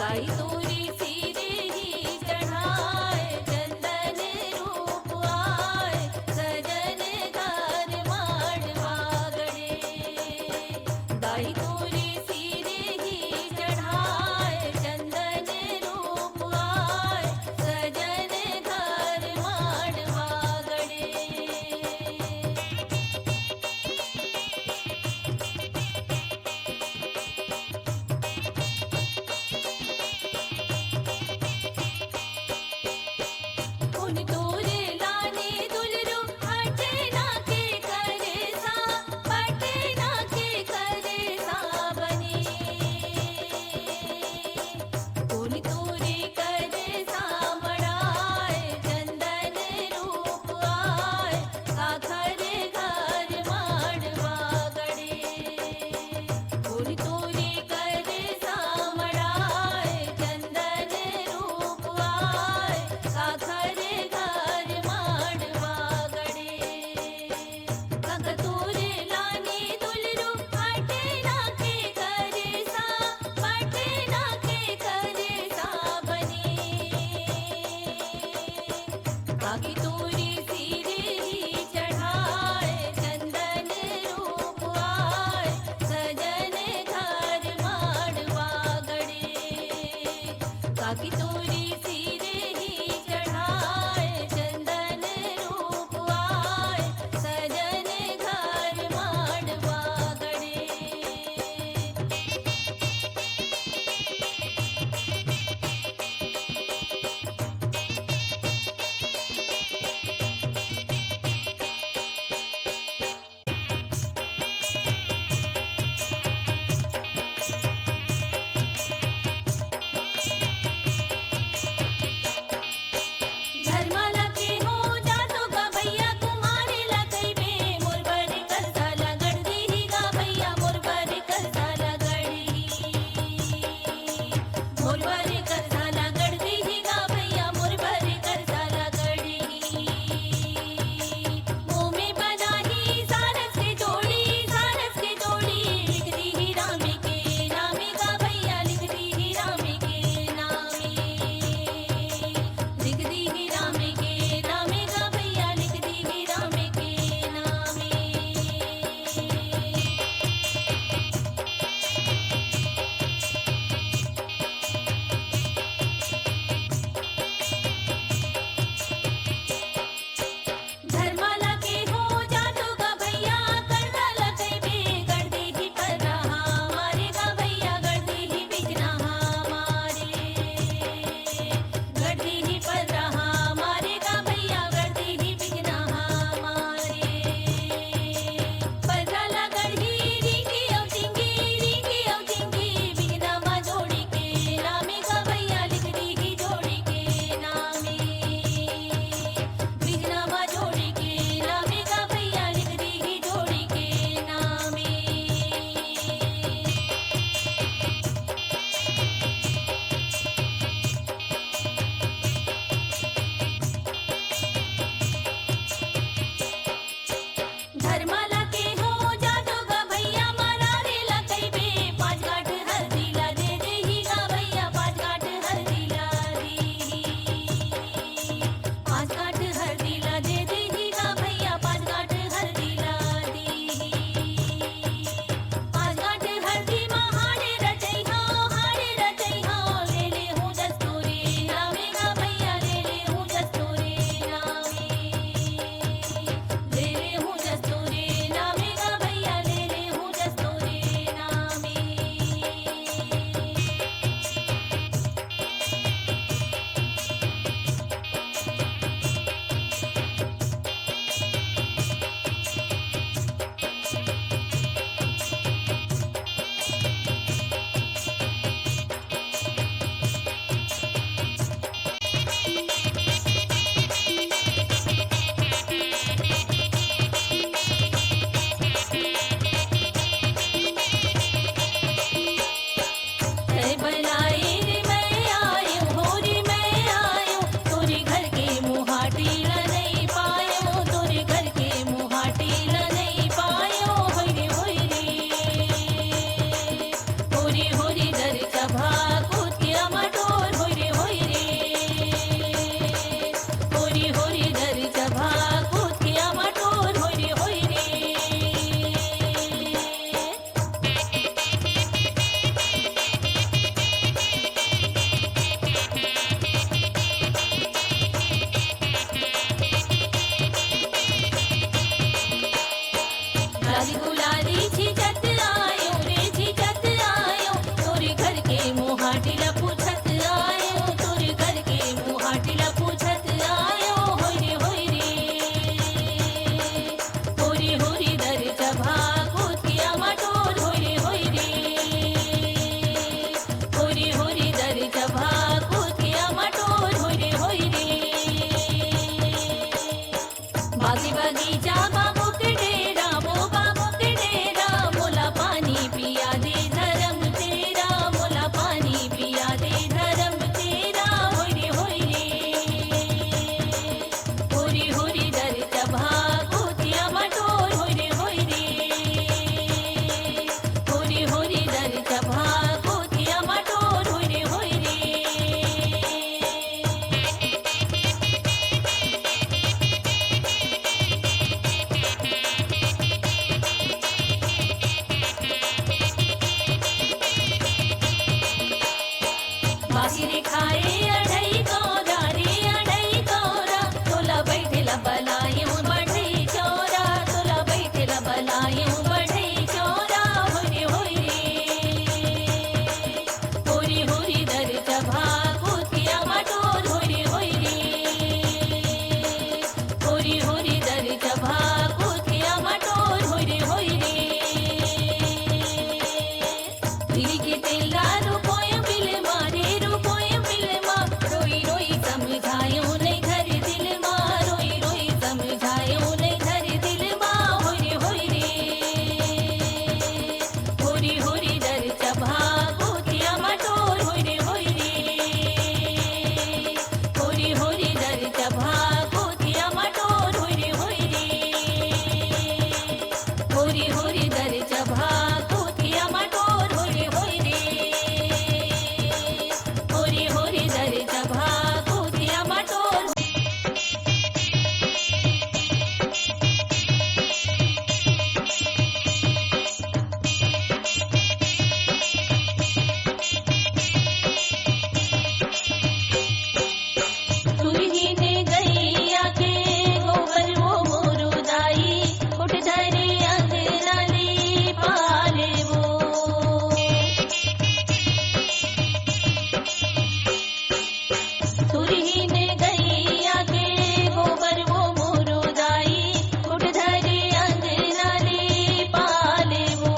गाई तोरी सिरे ही चढ़ाए, चंदन रूप आए, सजन घर माड़वा गड़े। गाई तोरी सिरे ही चढ़ाए, चंदन रूप आए, सजन घर माड़वा गड़े। उन तोरे लाने दुलरू हटना के करे सा, पटना के करे सा बने। उन तोरे करे सा मड़ाए, चंदन रूप आए, आखर घर माड़वा गड़े। उन तोरे करे सा मड़ाए, चंदन रूप आए, आखर घर माड़वा गड़े। कक तोरे लाने दुलरू हटना के करे सा, पटना के करे सा बने। आगे तोरी सिरे ही चढ़ाए, चंदन रूप आए, सजन घर माड़वा गड़े। काकी तोरी सिरे ही चढ़ाए, चंदन रूप आए, सजन घर माड़वा गड़े। धर्माला के हो जातो का भैया, कुमारे ला कइबे मोर बर करसाला गढ़दी ही गा भैया, मोर बर करसाला गढ़ी। मोर बर करसाला गढ़दी ही गा भैया, मोर बर करसाला गढ़ी। मुँह में बनाही सारस के जोड़ी, सारस के जोड़ी, लिख दी ही रामे के नामे गा भैया, लिख दी ही रामे के नामे। लिख दी ही रामे के नामे गा भैया, लिख दी ही रामे के नामे। धर्माला के हो जातो का भैया, करदाला कइबे गढ़दी ही पर रहा मारे गा भैया, गढ़दी ही बिजना हमारे। गढ़दी ही पर रहा मारे गा भैया, गढ़दी ही बिजना हमारे। परराला गढ़ी रिंगी औ चिंगी, रिंगी औ चिंगी, बिजना मा जोड़ी के नामे गा भैया, लिख दी ही जोड़ी के नामे। बिजना मा जोड़ी के नामे गा भैया, लिख दी ही जोड़ी के नामे। धर्माला के हो जातो गा भैया, मरारे ला कइबे पाँच गांठ हल्दी ला दे दे ही गा भैया, पाँच गांठ हल्दी ला दी। पाँच गांठ हल्दी ला दे दे ही गा भैया, पाँच गांठ हल्दी ला दी। पाँच गांठ हल्दी माँ हाड़े रचैहा, हाड़े रचैहा, ले ले हूँ दस्तूरी नामे गा भैया, ले ले हूँ दस्तूरी नामे। ले ले हूँ दस्तूरी नामे गा भैया, ले ले हूँ दस्तूरी नामे। होरी होरी दर चभा कूद के बासी रे खाए अढ़ई कौरा रे अढ़ई कौरा तोला बैठेला बलायूं बढ़ई चौरा तोला बैठेला बलायूं बढ़ई चौरा होरी होरी होरी दर चभा कुतिया मटोर होरी होरी दर चभा कुतिया मटोर होरी दिली के तेला रुकोय बिल मारे रुकोय बिल मा रोई रोई समझायो नहीं घर दिल मा रोई रोई समझायो नहीं घर दिल मा होरी होरी दर चभा कुतिया मटोर होरी दर चभा कुतिया मटोर होरी दर चभा कुतिया मटोर होरी दर चभा कुतिया मटोर तुरही ने गैया के गोबर वो मोरुदाई उठ धरे अंगनाली पाले वो तुरही ने गैया के गोबर वो मोरुदाई उठ धरे अंगनाली पाले वो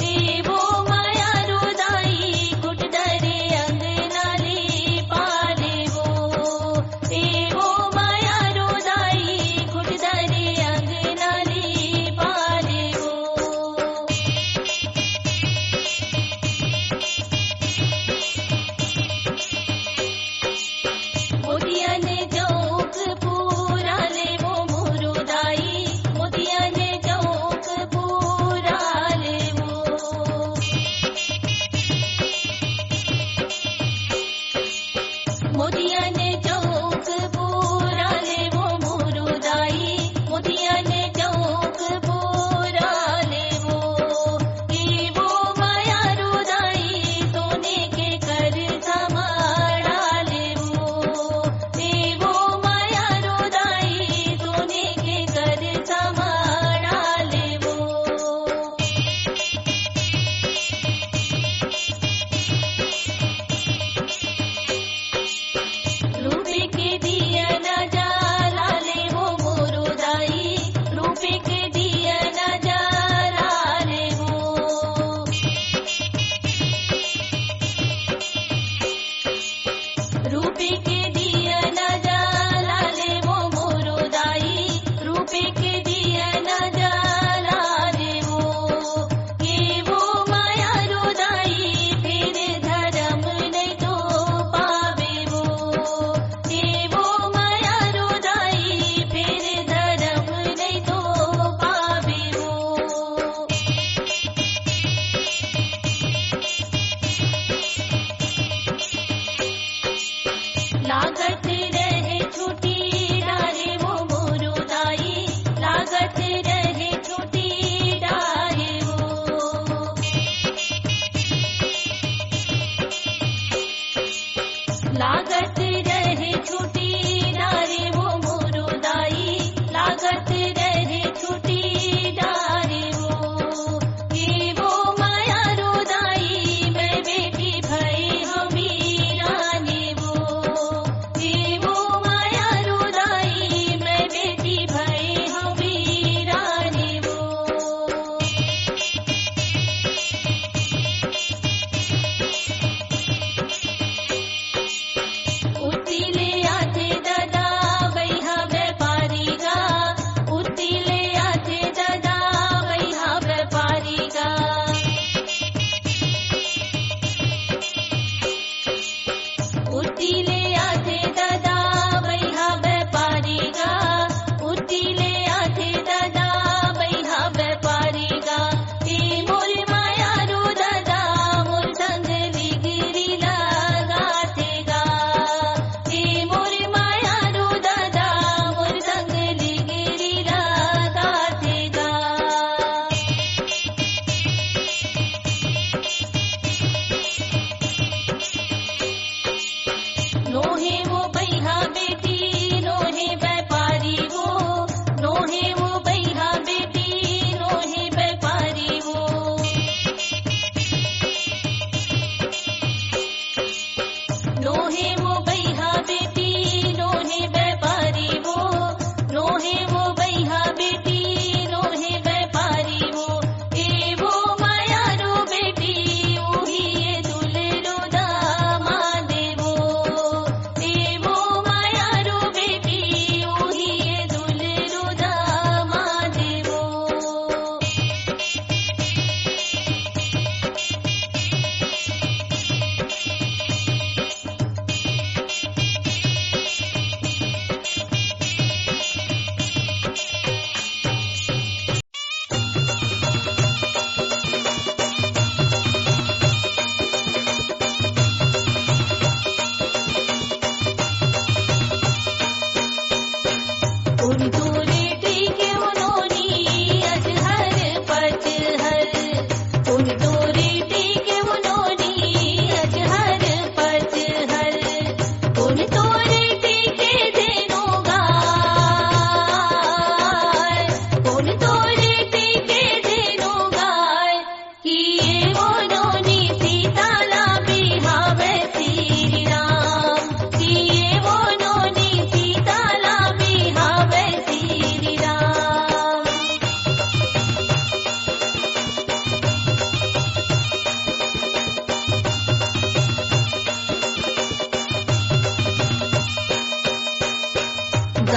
देवो माया रुदाई कुट धरे अंगनाली पाले वो देवो माया रुदाई कुट धरे अंगनाली पाले वो मोतिया ने चौक पूरा ले वो मुरुदाई मोतिया ने चौक पूरा ले वो मोतिया ने चौक पूरा ले वो मुरुदाई मोतिया ने चौक पूरा ले वो माया रुदाई सोने के कर समाड़ा ले वो माया रुदाई सोने के कर समाड़ा ले वो रूपे के दिया न जाला ले वो मोरुदाई रूपे के दिया न जाला ले वो रूपे के दिया न जाला ले वो मोरुदाई रूपे के दिया न जाला ले वो माया रुदाई फिर धर्म नहीं तो पावे वो माया रुदाई फिर धर्म नहीं तो पावे वो लागत रहे छुटी डारे वो मोरुदाई लागत रहे छुटी डारे वो लागत रहे छुटी डारे वो मोरुदाई लागत रहे छुटी डारे वो माया रुदाई मैं बेटी भई हमीरा ने वो माया रुदाई मैं बेटी भई हमीरा ने वो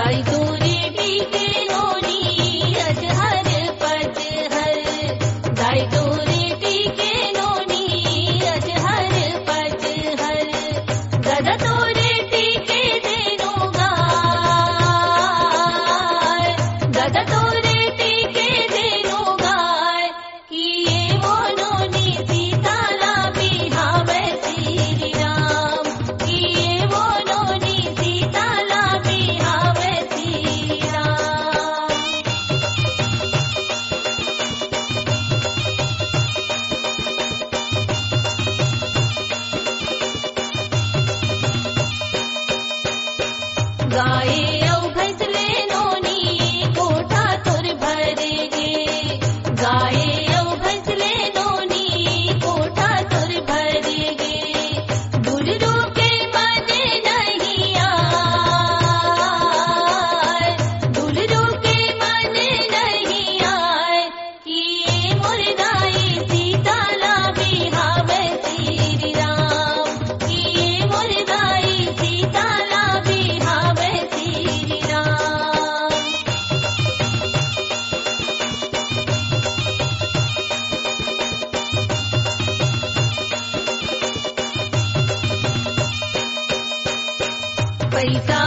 गाय तोरे टीके नोनी अजहर पचहर गाय तोरे टीके नोनी अजहर पचहर गदा तोरे टीके देनो गाय गदा तोरे टीके देनो गाय किए वो नोनी सीताला बिहावे श्री राम किए वो नोनी सीताला बिहावे श्री राम गाये औ भैंसले नोनी कोठा तुर भर गे गाये औ भैंसले नोनी कोठा तुर भर गे दुर्रो के मन नहीं आए दुर्रो के मन नहीं आए किए मोर गाई सीताला बिहावे श्री राम किए मोर गाई सीताला बिहावे श्री राम पैसा